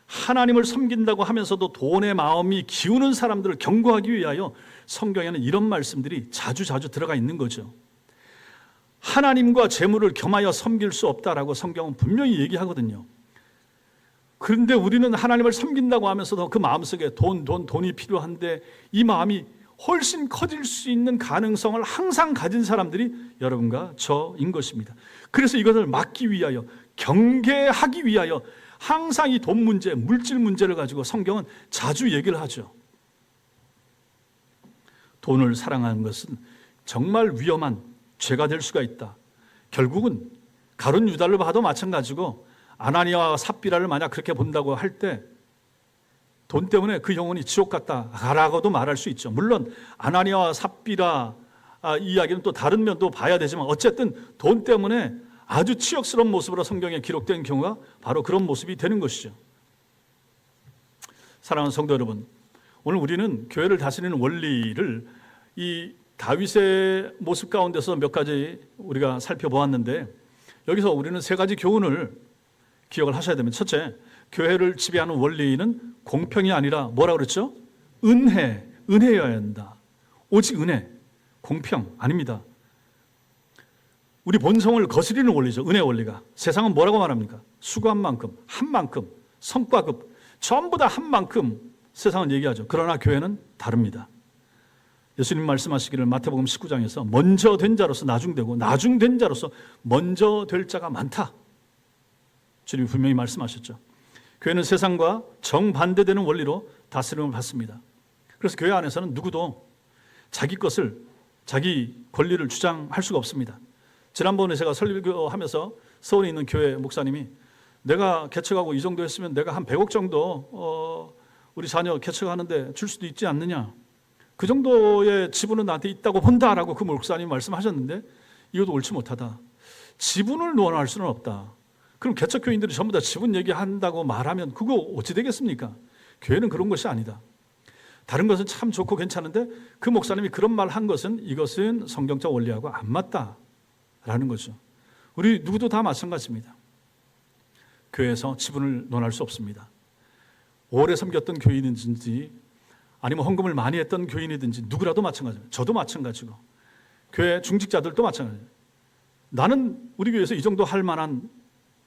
하나님을 섬긴다고 하면서도 돈의 마음이 기우는 사람들을 경고하기 위하여 성경에는 이런 말씀들이 자주 들어가 있는 거죠. 하나님과 재물을 겸하여 섬길 수 없다라고 성경은 분명히 얘기하거든요. 그런데 우리는 하나님을 섬긴다고 하면서도 그 마음속에 돈이 필요한데 이 마음이 훨씬 커질 수 있는 가능성을 항상 가진 사람들이 여러분과 저인 것입니다. 그래서 이것을 막기 위하여, 경계하기 위하여 항상 이 돈 문제, 물질 문제를 가지고 성경은 자주 얘기를 하죠. 돈을 사랑하는 것은 정말 위험한 죄가 될 수가 있다. 결국은 가룟 유다를 봐도 마찬가지고 아나니아와 삽비라를 만약 그렇게 본다고 할 때 돈 때문에 그 영혼이 지옥 갔다라고도 말할 수 있죠. 물론 아나니아와 삽비라 이야기는 또 다른 면도 봐야 되지만 어쨌든 돈 때문에 아주 치욕스러운 모습으로 성경에 기록된 경우가 바로 그런 모습이 되는 것이죠. 사랑하는 성도 여러분, 오늘 우리는 교회를 다스리는 원리를 이 다윗의 모습 가운데서 몇 가지 우리가 살펴보았는데 여기서 우리는 세 가지 교훈을 기억을 하셔야 됩니다. 첫째, 교회를 지배하는 원리는 공평이 아니라 뭐라고 그랬죠? 은혜여야 한다. 오직 은혜, 공평 아닙니다. 우리 본성을 거스리는 원리죠. 은혜 원리가. 세상은 뭐라고 말합니까? 수고한 만큼, 한 만큼, 성과급, 전부 다 한 만큼 세상은 얘기하죠. 그러나 교회는 다릅니다. 예수님 말씀하시기를 마태복음 19장에서 먼저 된 자로서 나중되고 나중된 자로서 먼저 될 자가 많다. 주님이 분명히 말씀하셨죠. 교회는 세상과 정반대되는 원리로 다스림을 받습니다. 그래서 교회 안에서는 누구도 자기 것을, 자기 권리를 주장할 수가 없습니다. 지난번에 제가 설교하면서 서울에 있는 교회 목사님이 내가 개척하고 이 정도 했으면 내가 한 100억 정도 우리 자녀 개척하는데 줄 수도 있지 않느냐. 그 정도의 지분은 나한테 있다고 본다라고 그 목사님이 말씀하셨는데 이것도 옳지 못하다. 지분을 논할 수는 없다. 그럼 개척교인들이 전부 다 지분 얘기한다고 말하면 그거 어찌 되겠습니까? 교회는 그런 것이 아니다. 다른 것은 참 좋고 괜찮은데 그 목사님이 그런 말 한 것은 이것은 성경적 원리하고 안 맞다. 라는 거죠. 우리 누구도 다 마찬가지입니다. 교회에서 지분을 논할 수 없습니다. 오래 섬겼던 교인이든지 아니면 헌금을 많이 했던 교인이든지 누구라도 마찬가지입니다. 저도 마찬가지고 교회 중직자들도 마찬가지입니다. 나는 우리 교회에서 이 정도 할 만한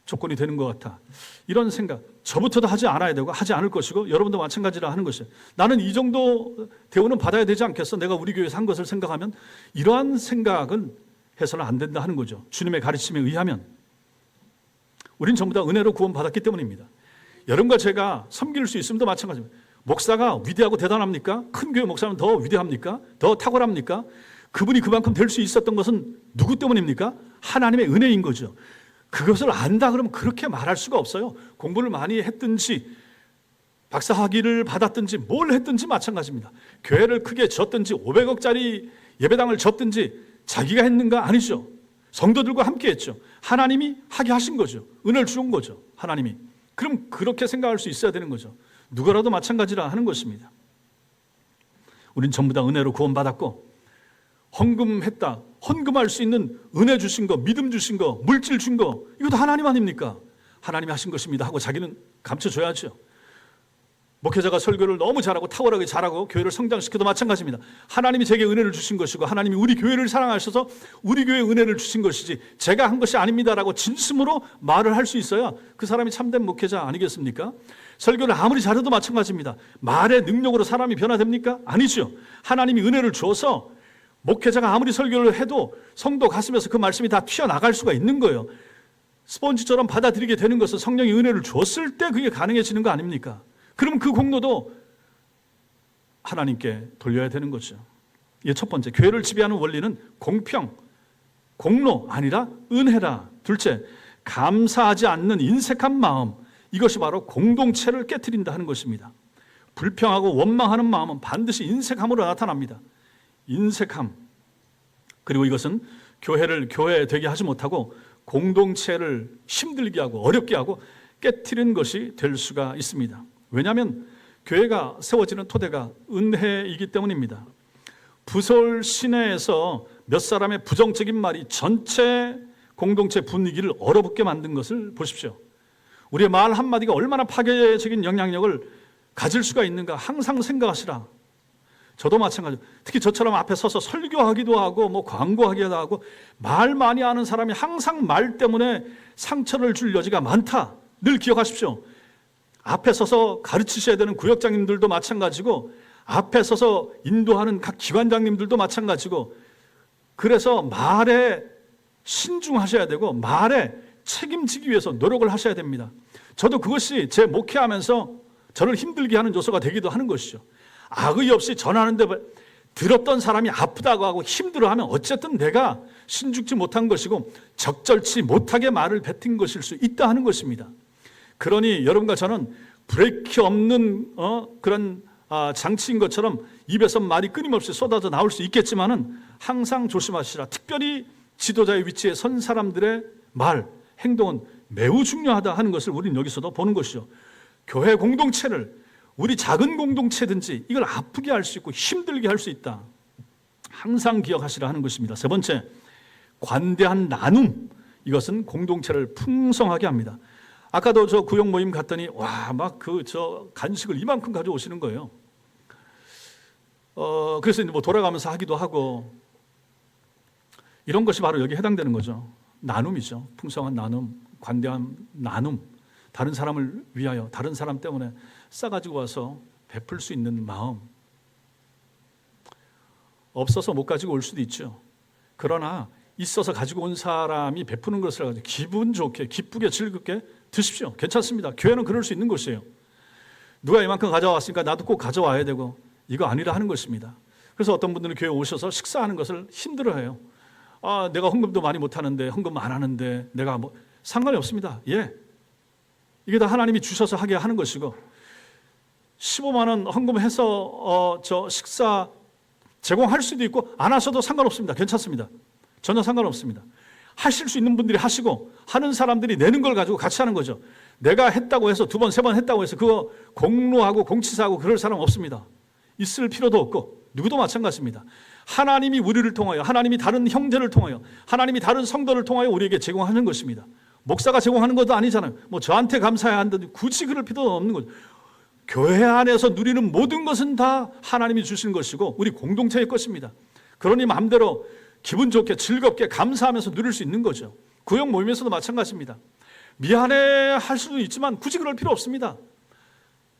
조건이 되는 것 같아. 이런 생각, 저부터도 하지 않아야 되고 하지 않을 것이고 여러분도 마찬가지라 하는 것이에요. 나는 이 정도 대우는 받아야 되지 않겠어? 내가 우리 교회에서 한 것을 생각하면 이러한 생각은 해서는 안 된다 하는 거죠. 주님의 가르침에 의하면 우린 전부 다 은혜로 구원받았기 때문입니다. 여러분과 제가 섬길 수 있음도 마찬가지입니다. 목사가 위대하고 대단합니까? 큰 교회 목사는 더 위대합니까? 더 탁월합니까? 그분이 그만큼 될 수 있었던 것은 누구 때문입니까? 하나님의 은혜인 거죠. 그것을 안다 그러면 그렇게 말할 수가 없어요. 공부를 많이 했든지 박사 학위를 받았든지 뭘 했든지 마찬가지입니다. 교회를 크게 졌든지 500억짜리 예배당을 졌든지 자기가 했는가? 아니죠. 성도들과 함께 했죠. 하나님이 하게 하신 거죠. 은혜를 주신 거죠. 하나님이. 그럼 그렇게 생각할 수 있어야 되는 거죠. 누구라도 마찬가지라 하는 것입니다. 우린 전부 다 은혜로 구원받았고 헌금했다. 헌금할 수 있는 은혜 주신 거, 믿음 주신 거, 물질 준 거 이것도 하나님 아닙니까? 하나님이 하신 것입니다 하고 자기는 감춰줘야죠. 목회자가 설교를 너무 잘하고 탁월하게 잘하고 교회를 성장시켜도 마찬가지입니다. 하나님이 제게 은혜를 주신 것이고 하나님이 우리 교회를 사랑하셔서 우리 교회에 은혜를 주신 것이지 제가 한 것이 아닙니다라고 진심으로 말을 할 수 있어야 그 사람이 참된 목회자 아니겠습니까? 설교를 아무리 잘해도 마찬가지입니다. 말의 능력으로 사람이 변화됩니까? 아니죠. 하나님이 은혜를 주어서 목회자가 아무리 설교를 해도 성도 가슴에서 그 말씀이 다 튀어나갈 수가 있는 거예요. 스펀지처럼 받아들이게 되는 것은 성령이 은혜를 줬을 때 그게 가능해지는 거 아닙니까? 그럼 그 공로도 하나님께 돌려야 되는 거죠. 이게 첫 번째, 교회를 지배하는 원리는 공평, 공로 아니라 은혜라. 둘째, 감사하지 않는 인색한 마음, 이것이 바로 공동체를 깨트린다 하는 것입니다. 불평하고 원망하는 마음은 반드시 인색함으로 나타납니다. 인색함. 그리고 이것은 교회를 교회 되게 하지 못하고 공동체를 힘들게 하고 어렵게 하고 깨트리는 것이 될 수가 있습니다. 왜냐하면 교회가 세워지는 토대가 은혜이기 때문입니다. 부서울 시내에서 몇 사람의 부정적인 말이 전체 공동체 분위기를 얼어붙게 만든 것을 보십시오. 우리의 말 한마디가 얼마나 파괴적인 영향력을 가질 수가 있는가 항상 생각하시라. 저도 마찬가지로 특히 저처럼 앞에 서서 설교하기도 하고 뭐 광고하기도 하고 말 많이 하는 사람이 항상 말 때문에 상처를 줄 여지가 많다. 늘 기억하십시오. 앞에 서서 가르치셔야 되는 구역장님들도 마찬가지고 앞에 서서 인도하는 각 기관장님들도 마찬가지고 그래서 말에 신중하셔야 되고 말에 책임지기 위해서 노력을 하셔야 됩니다. 저도 그것이 제 목회하면서 저를 힘들게 하는 요소가 되기도 하는 것이죠. 악의 없이 전하는데 들었던 사람이 아프다고 하고 힘들어하면 어쨌든 내가 신중치 못한 것이고 적절치 못하게 말을 뱉은 것일 수 있다 하는 것입니다. 그러니 여러분과 저는 브레이크 없는 그런 장치인 것처럼 입에서 말이 끊임없이 쏟아져 나올 수 있겠지만은 항상 조심하시라. 특별히 지도자의 위치에 선 사람들의 말, 행동은 매우 중요하다 하는 것을 우리는 여기서도 보는 것이죠. 교회 공동체를 우리 작은 공동체든지 이걸 아프게 할 수 있고 힘들게 할 수 있다. 항상 기억하시라 하는 것입니다. 세 번째, 관대한 나눔. 이것은 공동체를 풍성하게 합니다. 아까도 저 구역 모임 갔더니 와, 막 간식을 이만큼 가져오시는 거예요. 그래서 이제 뭐 돌아가면서 하기도 하고 이런 것이 바로 여기 해당되는 거죠. 나눔이죠. 풍성한 나눔, 관대한 나눔. 다른 사람을 위하여 다른 사람 때문에 싸가지고 와서 베풀 수 있는 마음. 없어서 못 가지고 올 수도 있죠. 그러나 있어서 가지고 온 사람이 베푸는 것을 가지고 기분 좋게 기쁘게 즐겁게 드십시오. 괜찮습니다. 교회는 그럴 수 있는 곳이에요. 누가 이만큼 가져왔으니까 나도 꼭 가져와야 되고 이거 아니라 하는 것입니다. 그래서 어떤 분들은 교회 오셔서 식사하는 것을 힘들어해요. 내가 헌금도 많이 못하는데 헌금 안 하는데 내가 뭐 상관이 없습니다. 예, 이게 다 하나님이 주셔서 하게 하는 것이고 15만 원 헌금해서 저 식사 제공할 수도 있고 안 하셔도 상관없습니다. 괜찮습니다. 전혀 상관없습니다. 하실 수 있는 분들이 하시고 하는 사람들이 내는 걸 가지고 같이 하는 거죠. 내가 했다고 해서 2번, 3번 했다고 해서 그거 공로하고 공치사하고 그럴 사람 없습니다. 있을 필요도 없고 누구도 마찬가지입니다. 하나님이 우리를 통하여, 하나님이 다른 형제를 통하여, 하나님이 다른 성도를 통하여 우리에게 제공하는 것입니다. 목사가 제공하는 것도 아니잖아요. 뭐 저한테 감사해야 한다든지 굳이 그럴 필요는 없는 거죠. 교회 안에서 누리는 모든 것은 다 하나님이 주신 것이고 우리 공동체의 것입니다. 그러니 마음대로 기분 좋게 즐겁게 감사하면서 누릴 수 있는 거죠. 구역 모임에서도 마찬가지입니다. 미안해 할 수도 있지만 굳이 그럴 필요 없습니다.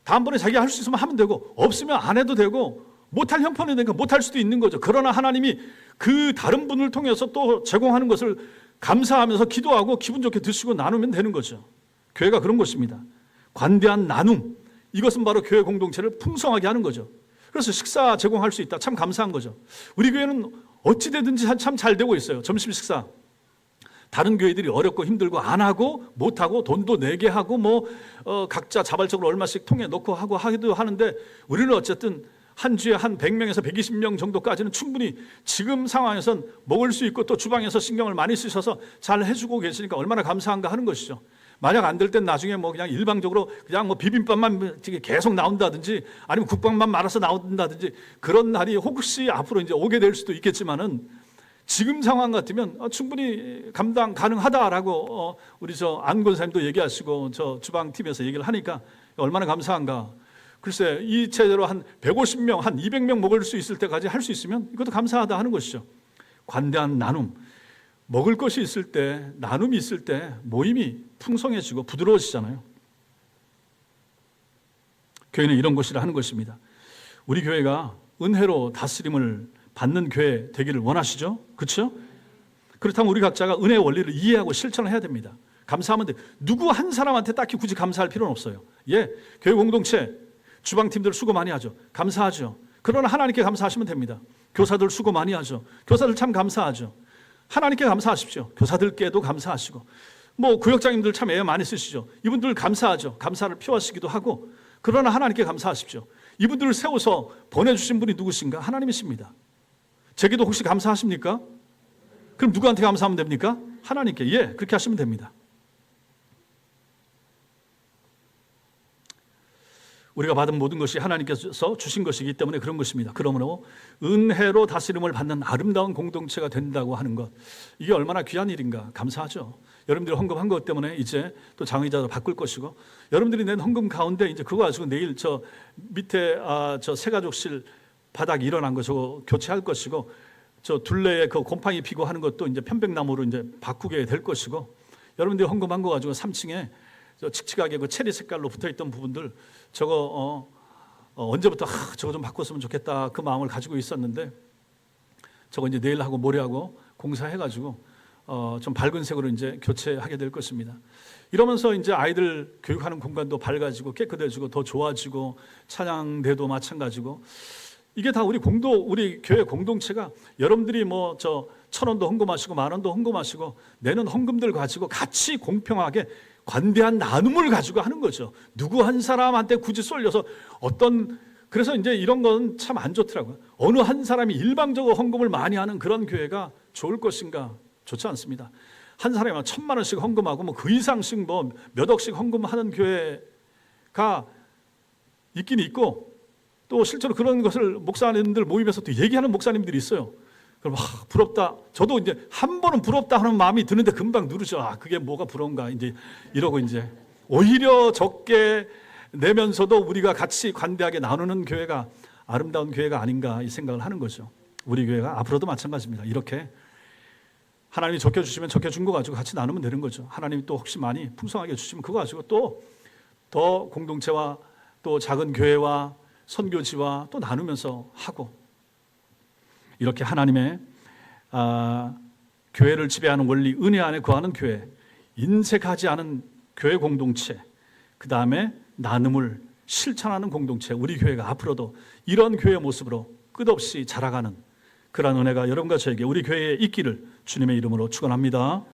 다음번에 자기가 할 수 있으면 하면 되고 없으면 안 해도 되고 못할 형편이 되니까 못할 수도 있는 거죠. 그러나 하나님이 그 다른 분을 통해서 또 제공하는 것을 감사하면서 기도하고 기분 좋게 드시고 나누면 되는 거죠. 교회가 그런 것입니다. 관대한 나눔, 이것은 바로 교회 공동체를 풍성하게 하는 거죠. 그래서 식사 제공할 수 있다, 참 감사한 거죠. 우리 교회는 어찌되든지 참 잘 되고 있어요. 점심 식사 다른 교회들이 어렵고 힘들고 안 하고 못 하고 돈도 내게 하고 각자 자발적으로 얼마씩 통에 넣고 하고 하기도 하는데 우리는 어쨌든 한 주에 한 100명에서 120명 정도까지는 충분히 지금 상황에선 먹을 수 있고 또 주방에서 신경을 많이 쓰셔서 잘 해주고 계시니까 얼마나 감사한가 하는 것이죠. 만약 안 될 땐 나중에 그냥 일방적으로 그냥 비빔밥만 계속 나온다든지 아니면 국밥만 말아서 나온다든지 그런 날이 혹시 앞으로 이제 오게 될 수도 있겠지만은 지금 상황 같으면 충분히 감당 가능하다라고 우리 안 권사님도 얘기하시고 저 주방팀에서 얘기를 하니까 얼마나 감사한가. 글쎄 이 체제로 한 150명, 한 200명 먹을 수 있을 때까지 할 수 있으면 이것도 감사하다 하는 것이죠. 관대한 나눔. 먹을 것이 있을 때, 나눔이 있을 때 모임이 풍성해지고 부드러워지잖아요. 교회는 이런 곳이라 하는 것입니다. 우리 교회가 은혜로 다스림을 받는 교회 되기를 원하시죠? 그렇죠? 그렇다면 우리 각자가 은혜의 원리를 이해하고 실천을 해야 됩니다. 감사하면 돼. 누구 한 사람한테 딱히 굳이 감사할 필요는 없어요. 교회 공동체, 주방팀들 수고 많이 하죠. 감사하죠. 그러나 하나님께 감사하시면 됩니다. 교사들 수고 많이 하죠. 교사들 참 감사하죠. 하나님께 감사하십시오. 교사들께도 감사하시고 구역장님들 참 애 많이 쓰시죠. 이분들 감사하죠. 감사를 표하시기도 하고 그러나 하나님께 감사하십시오. 이분들을 세워서 보내주신 분이 누구신가? 하나님이십니다. 제게도 혹시 감사하십니까? 그럼 누구한테 감사하면 됩니까? 하나님께. 그렇게 하시면 됩니다. 우리가 받은 모든 것이 하나님께서 주신 것이기 때문에 그런 것입니다. 그러므로 은혜로 다스림을 받는 아름다운 공동체가 된다고 하는 것, 이게 얼마나 귀한 일인가. 감사하죠. 여러분들이 헌금한 것 때문에 이제 또 장의자로 바꿀 것이고 여러분들이 낸 헌금 가운데 이제 그거 가지고 내일 저 밑에 저 새가족실 바닥 일어난 거 저거 교체할 것이고 저 둘레에 그 곰팡이 피고 하는 것도 이제 편백나무로 이제 바꾸게 될 것이고 여러분들이 헌금한 거 가지고 3층에 저 칙칙하게 그 체리 색깔로 붙어있던 부분들 저거 언제부터 저거 좀 바꿨으면 좋겠다 그 마음을 가지고 있었는데 저거 이제 내일하고 모레하고 공사해가지고 좀 밝은 색으로 이제 교체하게 될 것입니다. 이러면서 이제 아이들 교육하는 공간도 밝아지고 깨끗해지고 더 좋아지고 찬양대도 마찬가지고 이게 다 우리 교회 공동체가 여러분들이 저 1,000원도 헌금하시고 10,000원도 헌금하시고 내는 헌금들 가지고 같이 공평하게 관대한 나눔을 가지고 하는 거죠. 누구 한 사람한테 굳이 쏠려서 그래서 이제 이런 건 참 안 좋더라고요. 어느 한 사람이 일방적으로 헌금을 많이 하는 그런 교회가 좋을 것인가? 좋지 않습니다. 한 사람이 1,000만 원씩 헌금하고 그 이상씩 몇 억씩 헌금하는 교회가 있긴 있고 또 실제로 그런 것을 목사님들 모임에서 또 얘기하는 목사님들이 있어요. 그럼 부럽다. 저도 이제 한 번은 부럽다 하는 마음이 드는데 금방 누르죠. 그게 뭐가 부러운가 이제 이러고 이제 오히려 적게 내면서도 우리가 같이 관대하게 나누는 교회가 아름다운 교회가 아닌가 이 생각을 하는 거죠. 우리 교회가 앞으로도 마찬가지입니다. 이렇게 하나님이 적게 주시면 적게 준 거 가지고 같이 나누면 되는 거죠. 하나님이 또 혹시 많이 풍성하게 주시면 그거 가지고 또 더 공동체와 또 작은 교회와 선교지와 또 나누면서 하고 이렇게 하나님의 교회를 지배하는 원리, 은혜 안에 거하는 교회, 인색하지 않은 교회 공동체, 그 다음에 나눔을 실천하는 공동체, 우리 교회가 앞으로도 이런 교회 모습으로 끝없이 자라가는 그러한 은혜가 여러분과 저에게 우리 교회에 있기를 주님의 이름으로 축원합니다.